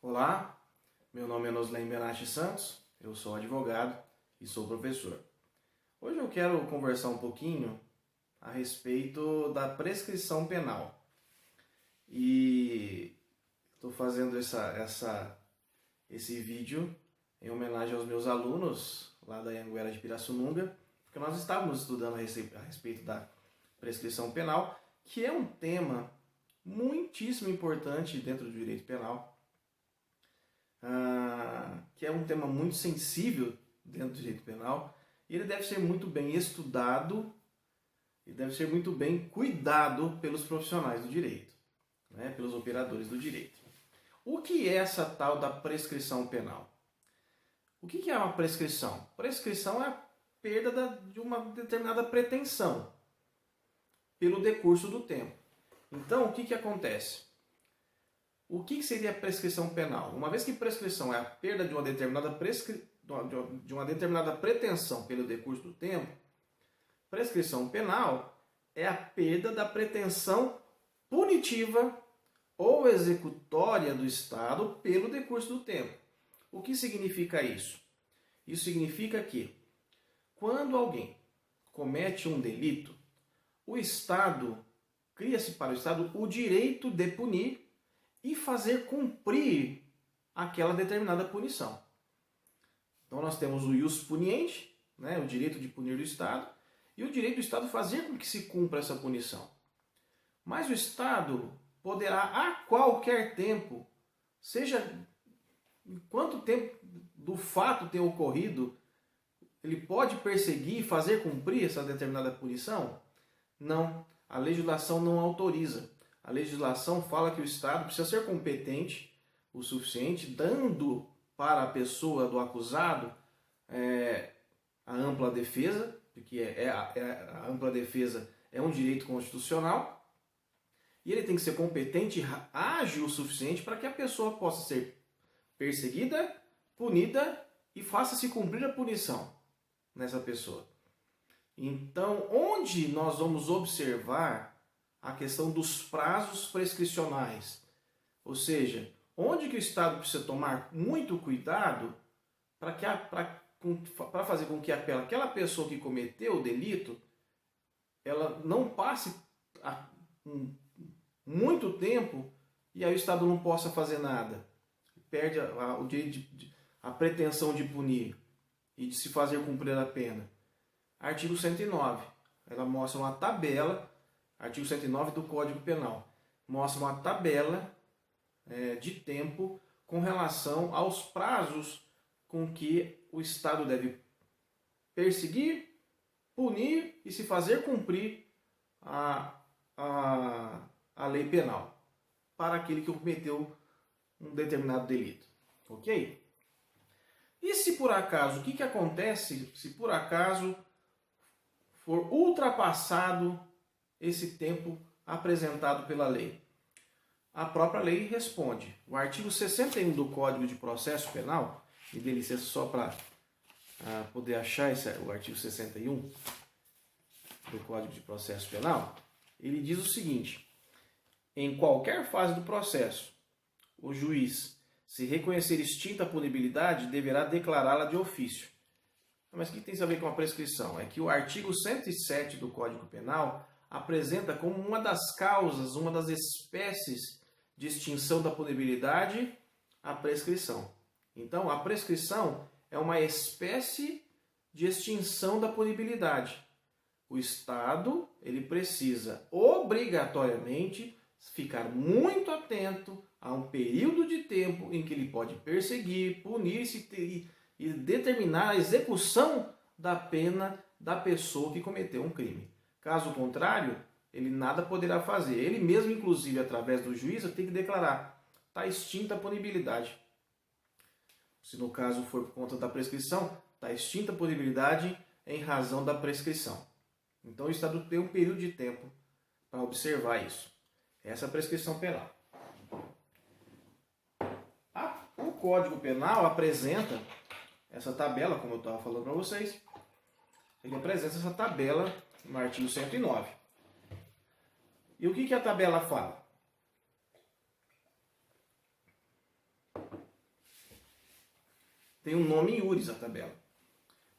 Olá, meu nome é Noslen Benache Santos, eu sou advogado e sou professor. Hoje eu quero conversar um pouquinho a respeito da prescrição penal. E estou fazendo esse vídeo em homenagem aos meus alunos lá da Anhanguera de Pirassununga, porque nós estávamos estudando a respeito da prescrição penal, que é um tema muitíssimo importante dentro do direito penal, que é um tema muito sensível dentro do direito penal, e ele deve ser muito bem estudado e deve ser muito bem cuidado pelos profissionais do direito, né, pelos operadores do direito. O que é essa tal da prescrição penal? O que é uma prescrição? Prescrição é a perda de uma determinada pretensão pelo decurso do tempo. Então, o que acontece? O que seria a prescrição penal? Uma vez que prescrição é a perda de uma determinada pretensão pelo decurso do tempo, prescrição penal é a perda da pretensão punitiva ou executória do Estado pelo decurso do tempo. O que significa isso? Isso significa que, quando alguém comete um delito, o Estado, cria-se para o Estado o direito de punir e fazer cumprir aquela determinada punição. Então nós temos o ius puniente, né, o direito de punir do Estado, e o direito do Estado fazer com que se cumpra essa punição. Mas o Estado poderá a qualquer tempo, seja em quanto tempo do fato ter ocorrido, ele pode perseguir e fazer cumprir essa determinada punição? Não, a legislação não autoriza. A legislação fala que o Estado precisa ser competente o suficiente, dando para a pessoa do acusado a ampla defesa, porque a ampla defesa é um direito constitucional, e ele tem que ser competente e ágil o suficiente para que a pessoa possa ser perseguida, punida e faça-se cumprir a punição nessa pessoa. Então, onde nós vamos observar a questão dos prazos prescricionais? Ou seja, onde que o Estado precisa tomar muito cuidado para fazer com que aquela pessoa que cometeu o delito ela não passe muito tempo e aí o Estado não possa fazer nada. Perde o direito a pretensão de punir e de se fazer cumprir a pena. Artigo 109, ela mostra uma tabela, artigo 109 do Código Penal, mostra uma tabela de tempo com relação aos prazos com que o Estado deve perseguir, punir e se fazer cumprir a lei penal para aquele que cometeu um determinado delito. Ok? E se por acaso, o que acontece se por acaso for ultrapassado esse tempo apresentado pela lei? A própria lei responde. O artigo 61 do Código de Processo Penal, me dê licença só para poder achar o artigo 61 do Código de Processo Penal, ele diz o seguinte: em qualquer fase do processo, o juiz, se reconhecer extinta a punibilidade, deverá declará-la de ofício. Mas o que tem a ver com a prescrição? É que o artigo 107 do Código Penal apresenta como uma das causas, uma das espécies de extinção da punibilidade, a prescrição. Então, a prescrição é uma espécie de extinção da punibilidade. O Estado, ele precisa obrigatoriamente ficar muito atento a um período de tempo em que ele pode perseguir, punir-se e determinar a execução da pena da pessoa que cometeu um crime. Caso contrário, ele nada poderá fazer. Ele mesmo, inclusive, através do juiz, tem que declarar: está extinta a punibilidade. Se no caso for por conta da prescrição, está extinta a punibilidade em razão da prescrição. Então o Estado tem um período de tempo para observar isso. Essa é a prescrição penal. O Código Penal apresenta essa tabela, como eu estava falando para vocês. Ele apresenta essa tabela no artigo 109. E o que a tabela fala? tem um nome iuris a tabela.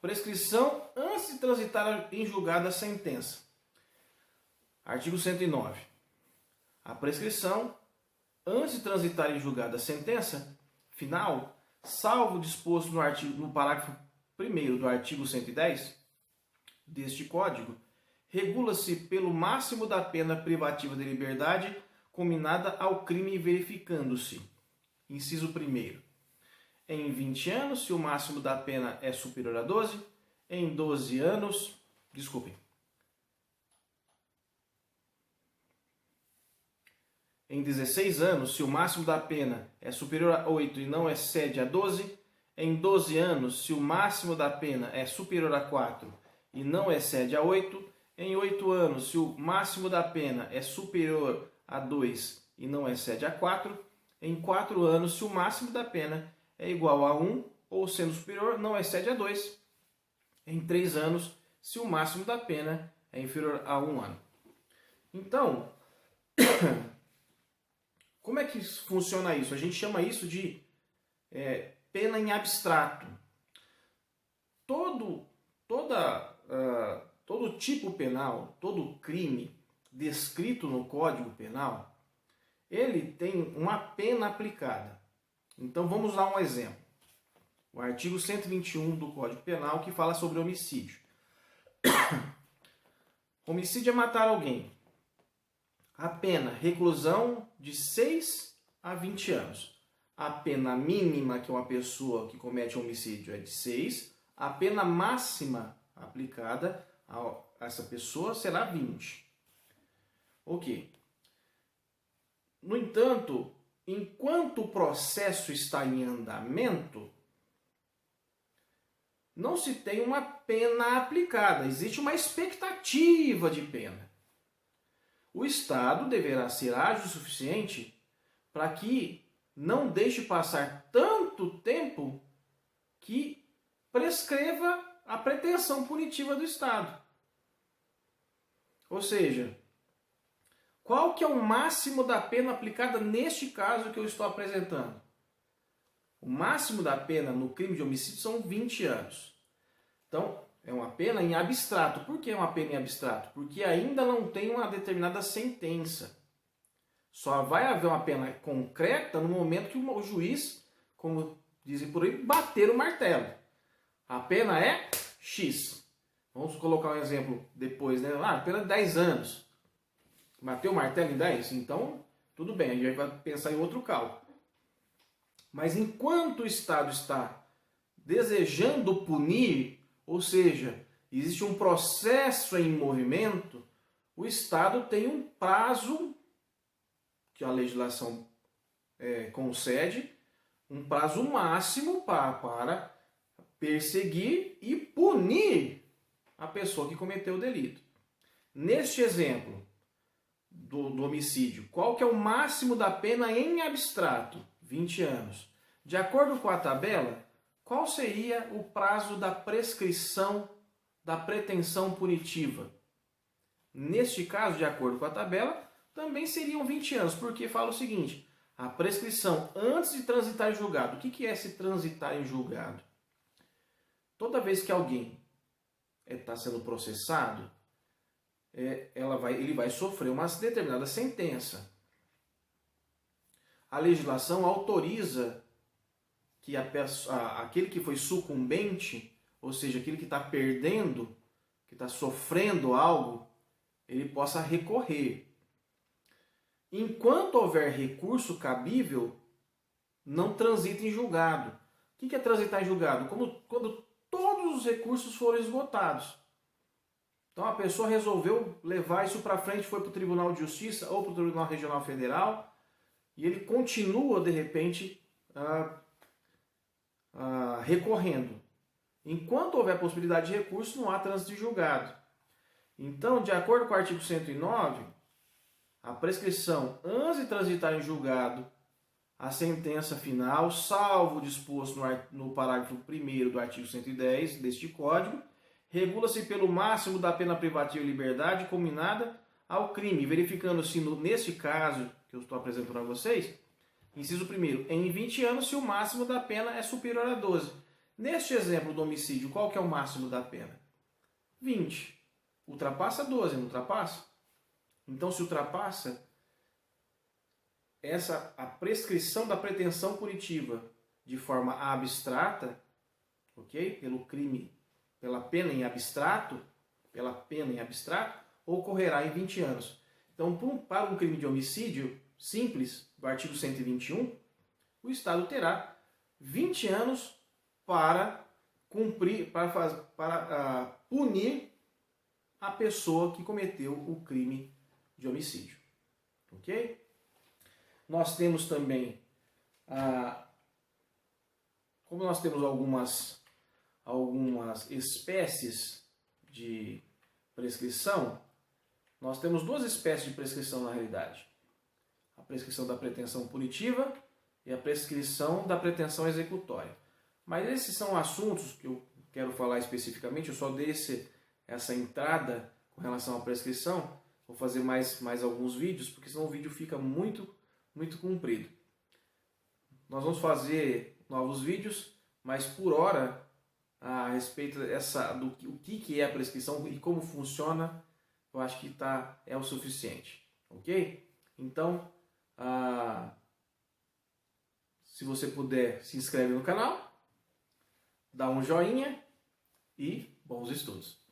Prescrição antes de transitar em julgado a sentença. Artigo 109. A prescrição antes de transitar em julgado a sentença final, salvo o disposto no parágrafo 1º do artigo 110 deste Código, regula-se pelo máximo da pena privativa de liberdade combinada ao crime verificando-se. Inciso 1º. Em 20 anos, se o máximo da pena é superior a 12, em 12 anos, em 16 anos, se o máximo da pena é superior a 8 e não excede a 12, em 12 anos, se o máximo da pena é superior a 4 e não excede a 8, em 8 anos, se o máximo da pena é superior a 2 e não excede a 4, em 4 anos, se o máximo da pena é igual a 1 ou sendo superior, não excede a 2, em 3 anos, se o máximo da pena é inferior a 1 ano. Então, como é que funciona isso? A gente chama isso de pena em abstrato. Todo tipo penal, todo crime descrito no Código Penal, ele tem uma pena aplicada. Então vamos dar um exemplo. O artigo 121 do Código Penal que fala sobre homicídio. Homicídio é matar alguém. A pena, reclusão de 6 a 20 anos. A pena mínima que uma pessoa que comete homicídio é de 6. A pena máxima aplicada a essa pessoa será 20. Ok. No entanto, enquanto o processo está em andamento, não se tem uma pena aplicada. Existe uma expectativa de pena. O Estado deverá ser ágil o suficiente para que não deixe passar tanto tempo que prescreva a pretensão punitiva do Estado. Ou seja, qual que é o máximo da pena aplicada neste caso que eu estou apresentando? O máximo da pena no crime de homicídio são 20 anos. Então, é uma pena em abstrato. Por que é uma pena em abstrato? Porque ainda não tem uma determinada sentença. Só vai haver uma pena concreta no momento que o juiz, como dizem por aí, bater o martelo. A pena é X. Vamos colocar um exemplo depois, né? A pena é 10 anos. Bateu o martelo em 10? Então, tudo bem, a gente vai pensar em outro cálculo. Mas enquanto o Estado está desejando punir, ou seja, existe um processo em movimento, o Estado tem um prazo que a legislação concede, um prazo máximo para perseguir e punir a pessoa que cometeu o delito. Neste exemplo do homicídio, qual que é o máximo da pena em abstrato? 20 anos. De acordo com a tabela, qual seria o prazo da prescrição da pretensão punitiva? Neste caso, de acordo com a tabela, também seriam 20 anos, porque fala o seguinte: a prescrição antes de transitar em julgado. O que é se transitar em julgado? Toda vez que alguém está sendo processado, ele vai sofrer uma determinada sentença. A legislação autoriza que aquele que foi sucumbente, ou seja, aquele que está perdendo, que está sofrendo algo, ele possa recorrer. Enquanto houver recurso cabível, não transita em julgado. O que é transitar em julgado? Quando todos os recursos foram esgotados. Então a pessoa resolveu levar isso para frente, foi para o Tribunal de Justiça ou para o Tribunal Regional Federal, e ele continua, de repente, recorrendo. Enquanto houver possibilidade de recurso, não há trânsito de julgado. Então, de acordo com o artigo 109, a prescrição antes de transitar em julgado a sentença final, salvo o disposto no parágrafo 1º do artigo 110 deste Código, regula-se pelo máximo da pena privativa de liberdade combinada ao crime, verificando-se, neste caso que eu estou apresentando a vocês, inciso 1º, em 20 anos, se o máximo da pena é superior a 12. Neste exemplo do homicídio, qual que é o máximo da pena? 20. Ultrapassa 12, não ultrapassa? Então, se ultrapassa, a prescrição da pretensão punitiva de forma abstrata, ok? Pelo crime, pela pena em abstrato, ocorrerá em 20 anos. Então, para um crime de homicídio simples, do artigo 121, o Estado terá 20 anos para cumprir, para punir a pessoa que cometeu o crime de homicídio. Ok? Nós temos também, como nós temos algumas espécies de prescrição, nós temos duas espécies de prescrição na realidade. A prescrição da pretensão punitiva e a prescrição da pretensão executória. Mas esses são assuntos que eu quero falar especificamente, eu só dei essa entrada com relação à prescrição. Vou fazer mais alguns vídeos, porque senão o vídeo fica muito comprido. Nós vamos fazer novos vídeos, mas por hora, a respeito do que é a prescrição e como funciona, eu acho que é o suficiente. Ok? Então, se você puder, se inscreve no canal, dá um joinha e bons estudos.